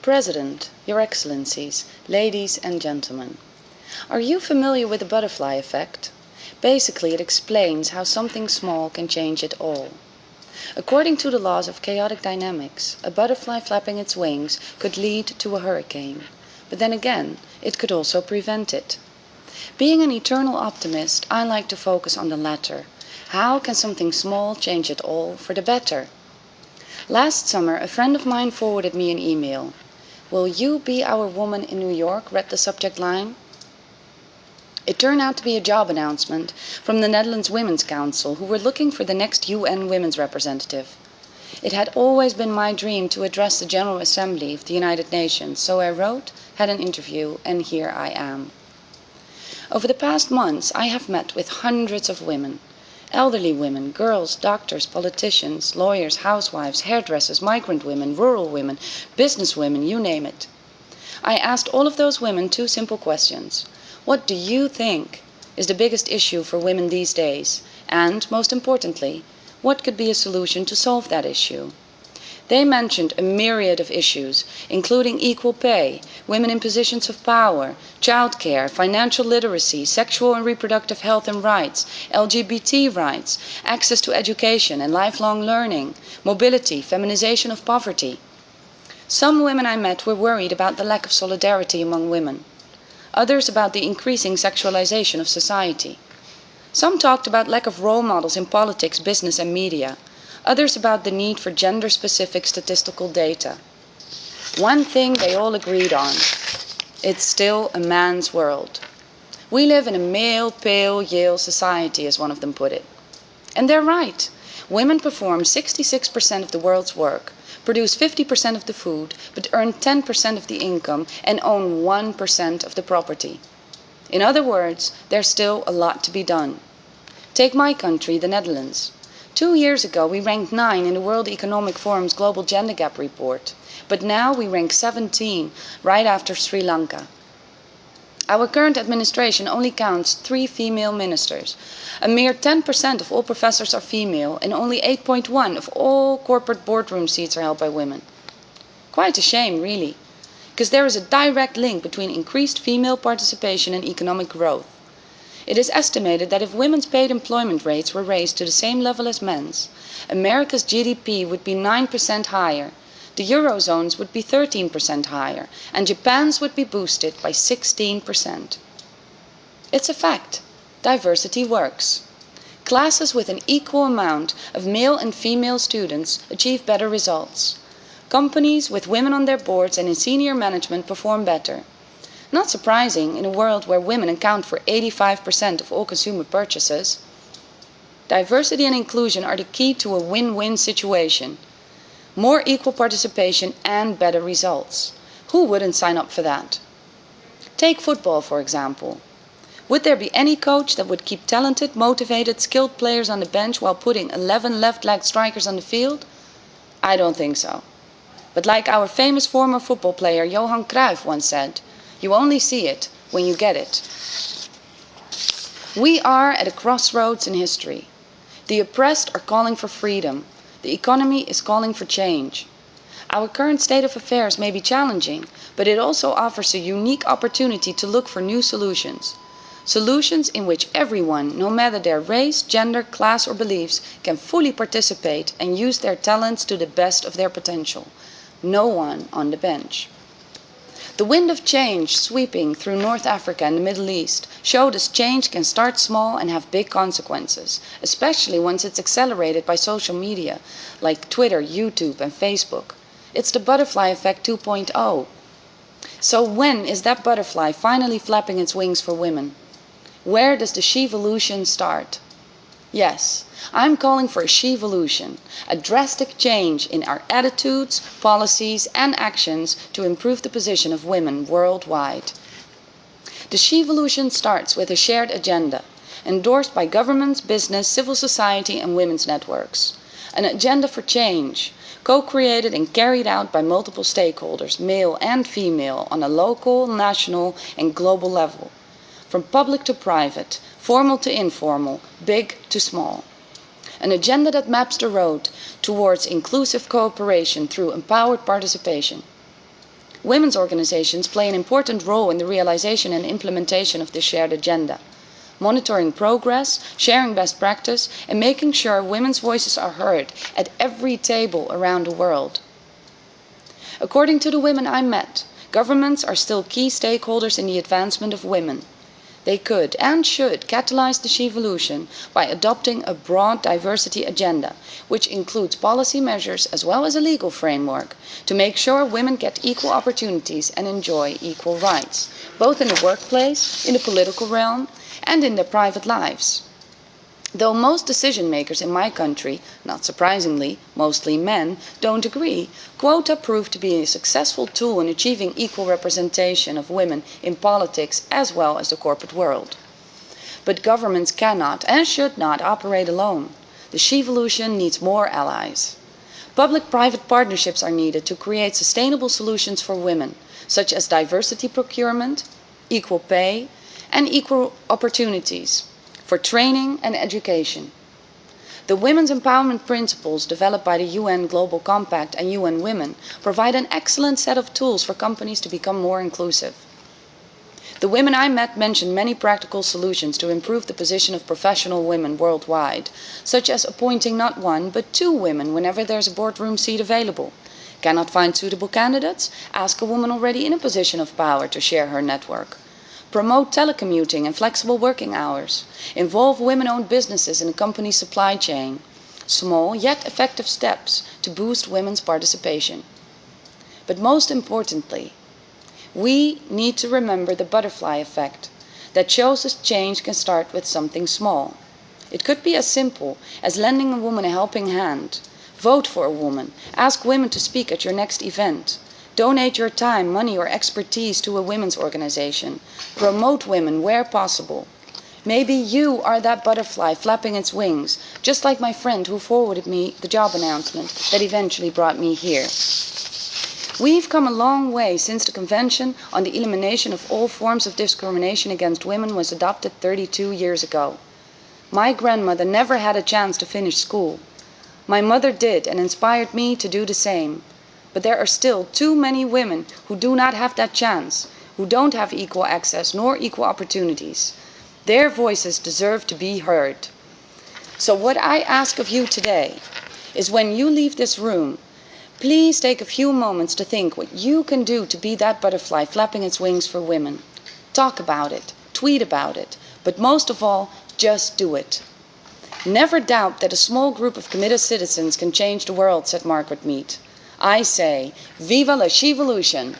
President, Your Excellencies, ladies and gentlemen. Are you familiar with the butterfly effect? Basically, it explains how something small can change it all. According to the laws of chaotic dynamics, a butterfly flapping its wings could lead to a hurricane, but then again, it could also prevent it. Being an eternal optimist, I like to focus on the latter. How can something small change it all for the better? Last summer, a friend of mine forwarded me an email. "Will you be our woman in New York?" read the subject line. It turned out to be a job announcement from the Netherlands Women's Council, who were looking for the next UN women's representative. It had always been my dream to address the General Assembly of the United Nations, so I wrote, had an interview, and here I am. Over the past months, I have met with hundreds of women. Elderly women, girls, doctors, politicians, lawyers, housewives, hairdressers, migrant women, rural women, business women, you name it. I asked all of those women two simple questions. What do you think is the biggest issue for women these days? And, most importantly, what could be a solution to solve that issue? They mentioned a myriad of issues, including equal pay, women in positions of power, childcare, financial literacy, sexual and reproductive health and rights, LGBT rights, access to education and lifelong learning, mobility, feminization of poverty. Some women I met were worried about the lack of solidarity among women. Others about the increasing sexualization of society. Some talked about lack of role models in politics, business and media. Others about the need for gender-specific statistical data. One thing they all agreed on: it's still a man's world. We live in a male, pale, Yale society, as one of them put it. And they're right. Women perform 66% of the world's work, produce 50% of the food, but earn 10% of the income and own 1% of the property. In other words, there's still a lot to be done. Take my country, the Netherlands. 2 years ago, we ranked 9 in the World Economic Forum's Global Gender Gap report, but now we rank 17, right after Sri Lanka. Our current administration only counts 3 female ministers. A mere 10% of all professors are female, and only 8.1% of all corporate boardroom seats are held by women. Quite a shame, really, because there is a direct link between increased female participation and economic growth. It is estimated that if women's paid employment rates were raised to the same level as men's, America's GDP would be 9% higher, the Eurozone's would be 13% higher, and Japan's would be boosted by 16%. It's a fact. Diversity works. Classes with an equal amount of male and female students achieve better results. Companies with women on their boards and in senior management perform better. Not surprising in a world where women account for 85% of all consumer purchases. Diversity and inclusion are the key to a win-win situation. More equal participation and better results. Who wouldn't sign up for that? Take football, for example. Would there be any coach that would keep talented, motivated, skilled players on the bench while putting 11 left-leg strikers on the field? I don't think so. But like our famous former football player Johan Cruyff once said, you only see it when you get it. We are at a crossroads in history. The oppressed are calling for freedom. The economy is calling for change. Our current state of affairs may be challenging, but it also offers a unique opportunity to look for new solutions. Solutions in which everyone, no matter their race, gender, class or beliefs, can fully participate and use their talents to the best of their potential. No one on the bench. The wind of change sweeping through North Africa and the Middle East showed us change can start small and have big consequences, especially once it's accelerated by social media like Twitter, YouTube and Facebook. It's the butterfly effect 2.0. So when is that butterfly finally flapping its wings for women? Where does the she-volution start? Yes, I'm calling for a she-volution, a drastic change in our attitudes, policies and actions to improve the position of women worldwide. The she-volution starts with a shared agenda, endorsed by governments, business, civil society and women's networks. An agenda for change, co-created and carried out by multiple stakeholders, male and female, on a local, national and global level. From public to private, formal to informal, big to small. An agenda that maps the road towards inclusive cooperation through empowered participation. Women's organizations play an important role in the realization and implementation of this shared agenda, monitoring progress, sharing best practice, and making sure women's voices are heard at every table around the world. According to the women I met, governments are still key stakeholders in the advancement of women. They could and should catalyze the Shevolution by adopting a broad diversity agenda, which includes policy measures as well as a legal framework, to make sure women get equal opportunities and enjoy equal rights, both in the workplace, in the political realm, and in their private lives. Though most decision makers in my country, not surprisingly, mostly men, don't agree, quota proved to be a successful tool in achieving equal representation of women in politics as well as the corporate world. But governments cannot and should not operate alone. The Shevolution needs more allies. Public-private partnerships are needed to create sustainable solutions for women, such as diversity procurement, equal pay, and equal opportunities for training and education. The women's empowerment principles developed by the UN Global Compact and UN Women provide an excellent set of tools for companies to become more inclusive. The women I met mentioned many practical solutions to improve the position of professional women worldwide, such as appointing not one but 2 women whenever there's a boardroom seat available. Cannot find suitable candidates? Ask a woman already in a position of power to share her network. Promote telecommuting and flexible working hours. Involve women-owned businesses in the company's supply chain. Small yet effective steps to boost women's participation. But most importantly, we need to remember the butterfly effect that shows us change can start with something small. It could be as simple as lending a woman a helping hand. Vote for a woman. Ask women to speak at your next event. Donate your time, money, or expertise to a women's organization. Promote women where possible. Maybe you are that butterfly flapping its wings, just like my friend who forwarded me the job announcement that eventually brought me here. We've come a long way since the Convention on the Elimination of All Forms of Discrimination Against Women was adopted 32 years ago. My grandmother never had a chance to finish school. My mother did and inspired me to do the same. But there are still too many women who do not have that chance, who don't have equal access nor equal opportunities. Their voices deserve to be heard. So what I ask of you today is, when you leave this room, please take a few moments to think what you can do to be that butterfly flapping its wings for women. Talk about it, tweet about it, but most of all, just do it. Never doubt that a small group of committed citizens can change the world, said Margaret Mead. I say, viva la Shevolution!